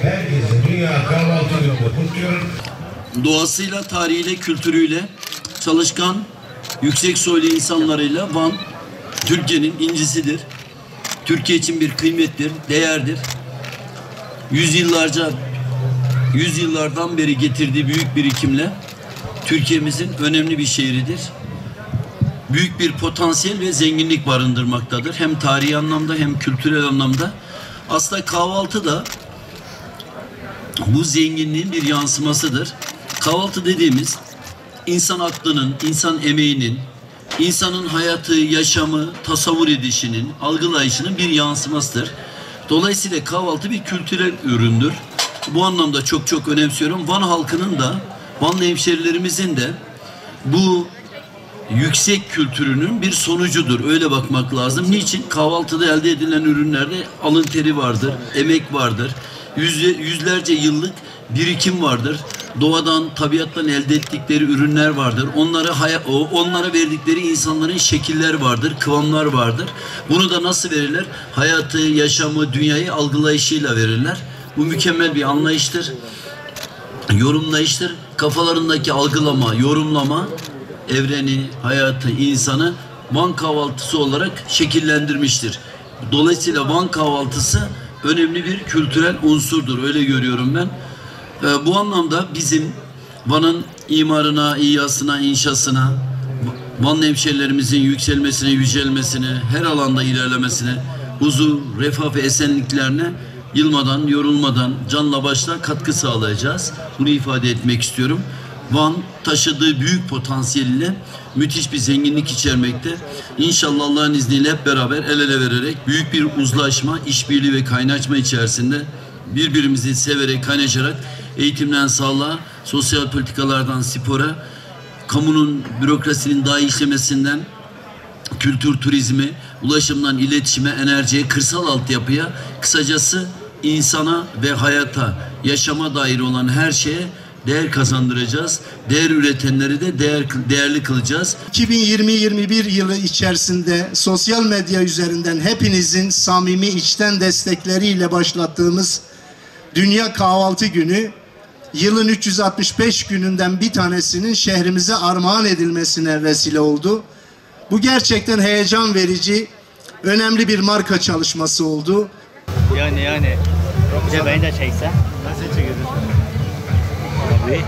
Herkesin dünya kahvaltı yolunu kutluyorum. Doğasıyla, tarihiyle, kültürüyle, çalışkan, yüksek soylu insanlarıyla Van, Türkiye'nin incisidir. Türkiye için bir kıymettir, değerdir. Yüzyıllardan beri getirdiği büyük birikimle Türkiye'mizin önemli bir şehridir. Büyük bir potansiyel ve zenginlik barındırmaktadır. Hem tarihi anlamda hem kültürel anlamda. Aslında kahvaltı da bu zenginliğin bir yansımasıdır. Kahvaltı dediğimiz insan aklının, insan emeğinin, insanın hayatı, yaşamı, tasavvur edişinin, algılayışının bir yansımasıdır. Dolayısıyla kahvaltı bir kültürel üründür. Bu anlamda çok çok önemsiyorum. Van halkının da, Vanlı hemşerilerimizin de bu yüksek kültürünün bir sonucudur. Öyle bakmak lazım. Niçin? Kahvaltıda elde edilen ürünlerde alın teri vardır, emek vardır. Yüzlerce yıllık birikim vardır. Doğadan, tabiattan elde ettikleri ürünler vardır. Onlara verdikleri insanların şekiller vardır, kıvamlar vardır. Bunu da nasıl verirler? Hayatı, yaşamı, dünyayı algılayışıyla verirler. Bu mükemmel bir anlayıştır, yorumlayıştır. Kafalarındaki algılama, yorumlama, evreni, hayatı, insanı Van kahvaltısı olarak şekillendirmiştir. Dolayısıyla Van kahvaltısı önemli bir kültürel unsurdur. Öyle görüyorum ben. Bu anlamda bizim Van'ın imarına, İHA'sına, inşasına, Vanlı hemşehrilerimizin yükselmesine, yücelmesine, her alanda ilerlemesine, huzur, refah ve esenliklerine yılmadan, yorulmadan, canla başla katkı sağlayacağız. Bunu ifade etmek istiyorum. Van taşıdığı büyük potansiyeliyle müthiş bir zenginlik içermekte. İnşallah Allah'ın izniyle hep beraber el ele vererek büyük bir uzlaşma, işbirliği ve kaynaşma içerisinde birbirimizi severek, kaynaşarak eğitimden sağlığa, sosyal politikalardan spora, kamunun, bürokrasinin daha iyi işlemesinden kültür, turizmi, ulaşımdan iletişime, enerjiye, kırsal altyapıya, kısacası insana ve hayata, yaşama dair olan her şeye değer kazandıracağız. Değer üretenleri de değerli kılacağız. 2020-21 yılı içerisinde sosyal medya üzerinden hepinizin samimi içten destekleriyle başlattığımız Dünya Kahvaltı Günü, yılın 365 gününden bir tanesinin şehrimize armağan edilmesine vesile oldu. Bu gerçekten heyecan verici, önemli bir marka çalışması oldu. Yani. Bir de beni de çekse. Nasıl çekiyorsun? Tabii.